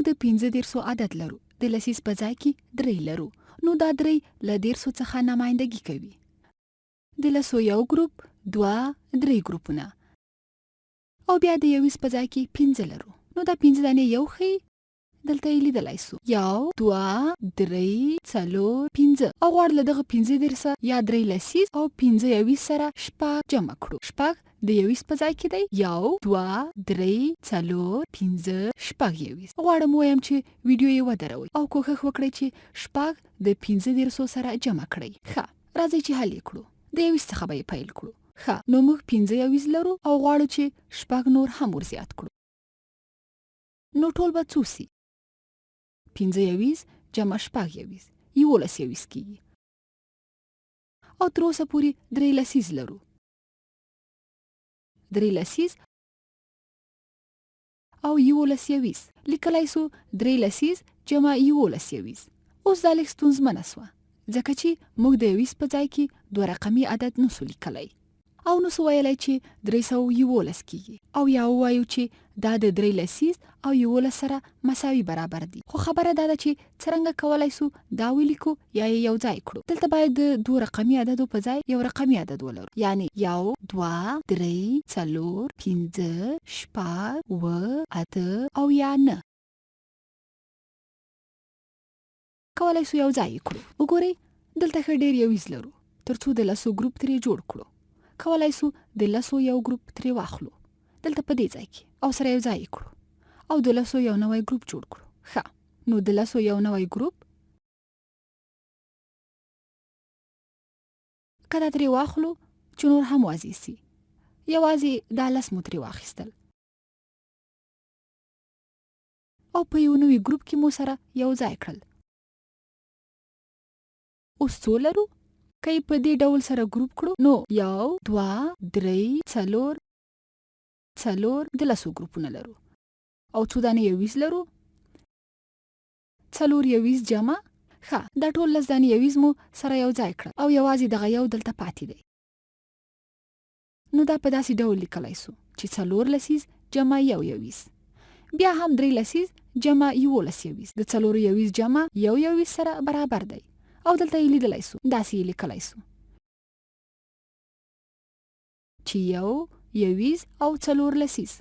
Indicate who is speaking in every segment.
Speaker 1: موږ د 15 عدد لرو، د لسیز په ځای کې 3 لرو، نو دا 3 له 13 څخه نمایندګي کوي. د لسو یو ګروپ 2 3 ګروپونه، او بیا د 21 په ځای کې 15 لرو، نو دا 15 دانې یو ښیي، دلته یې لیدلی سو 1 2 3 4 5 او غواړو له دغه 15 یا 3 لسیز او 15 21 سره 6 جمع کړو. 6 د 21 په ځای کې دی 1 2 3 4 5 6 21. غواړم ووایم چې ویډیو یې ودروئ او کوښښ وکړئ چې 6 د 15 سره جمع کړئ. ښه، راځئ چې حل یې کړو. د 21 څخه به یې پیل کړو. ښه، نو موږ 15 21 لرو او غواړو چې 6 نور هم ورزیات کړو. نو ټول به څو سي؟ 15 21 جمع 6 21 11 21 کیږي. او تر اوسه پورې 3 لسیز لرو. 3 لسیز او 11 21 لیکلی سو 3 لسیز جمع 11 21. اوس دا لږ ستونزمنه سوه ځکه چې موږ د 21 په ځای کې 2 رقمي عدد نسو لیکلی او نسو ویلی چې 311 کیږي او یا ووایو چې دا د 3 لسیز او 11 سره مساوي برابر دي. خو خبره دا ده چې څرنګه کولی سو دا ولیکو یا یې یو ځای کړو. دلته باید د 2 رقمي عددو په ځای یو رقمي عدد ولرو، یعنی 1 2 3 4 5 6 7 8 او یا 9 کولی سو یو ځای کړو. وګورئ دلته ښه ډېر 21 لرو، تر څو د لسو ګروپ ترې جوړ کړو. کولی سو د لسو یو ګروپ ترې واخلو دلته په دې ځای کې او سره یو ځای کړو او د لسو یو نوی ګروپ جوړ کړو. ښه، نو د لسو یو نوی ګروپ که دا ترې واخلو چې نور هم واضح سي، یوازې دا 10 مو ترې واخیستل او په یو نوي ګروپ کې مو سره یو ځای کړل. اوس څو لرو؟ که یې په دې ډول سره ګروپ کړو نو 1 2 3 4 د لسو ګروپونه لرو او څو دانې 21 لرو 4 21 جمع. ښه، دا ټول 10 دانې 21 مو سره یو ځای کړل او یوازې دغه یو دلته پاتې دی. نو دا په داسې ډول لیکلی سو چې 4 لسیز جمع 1 21 بیا هم 3 لسیز جمع 11 21 د 4 21 جمع 1 21 سره برابر دی او دلته یې لیدلی سو، داسې یې لیکلی سو چې 1 21 او 4 لسیز.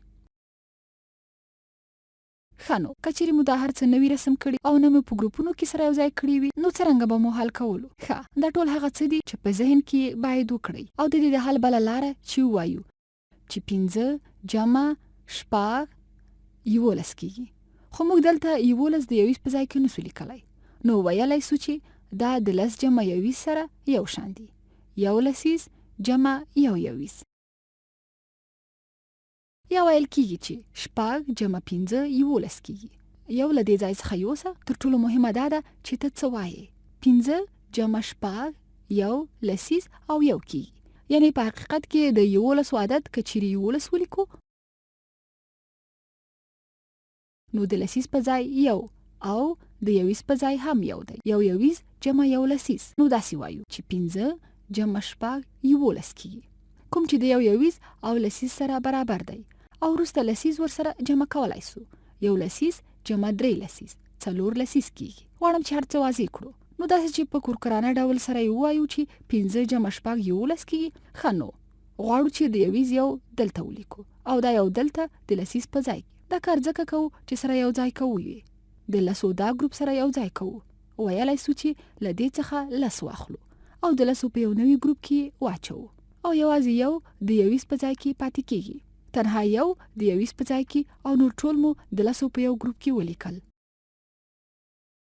Speaker 1: ښه، نو که چیرې مو دا هر څه نوي رسم کړي او نه مو په ګروپونو کې سره یو ځای کړي وي نو څرنګه به مو حل کولو؟ ښه، دا ټول هغه څه دي چې په ذهن کې باید وکړئ او د دې د حل بله لاره چې ووایو چې 15 جمع 6 11 کیږي. خو موږ دلته 11 د 21 په ځای کې نسو لیکلی، نو ویلی سو چې دا د 10 جمع 21 سره یو شان دي. 1 لسیز جمع 1 21 یا ویل کیږي چې 6 جمع 15 11 کیږي. یو له دې ځای څخه یوسه. تر ټولو مهمه دا ده چې ته څه وایې. 15 جمع 6 1 لسیز او 1 کیږي، یعنی په حقیقت کې د 11 عدد که چیرې 11 ولیکو نو د لسیز په ځای 1 او د 21 په ځای هم 1 دی. 1 21 جمع 1 لسیز، نو داسې وایو چې 15 جمع 6 11 کیږي، کوم چې د 1 21 او لسیز سره برابر دی او وروسته لسیز ورسره جمع کولی سو. 1 لسیز جمع 3 لسیز 4 لسیز کیږي. غواړم چې هر څه واضح کړو. نو داسې چې په کورکرانه ډول سره یې ووایو چې 15 جمع 6 11 کیږي. ښه، نو غواړو چې د 21 یو دلته ولیکو او دا یو دلته د لسیز په ځای کې. دا کار ځکه کوو چې سره یو ځای کوو یې د لسو دا ګروپ سره یو ځای کوو. ویلی سو چې له دې څخه 10 واخلو او د لسو په یو نوي ګروپ کې واچوو او یوازې یو د 21 په ځای کې پاتې کیږي. تنها یو د 21 په ځای کې او نور ټول مو د لسو په یو ګروپ کې ولیکل.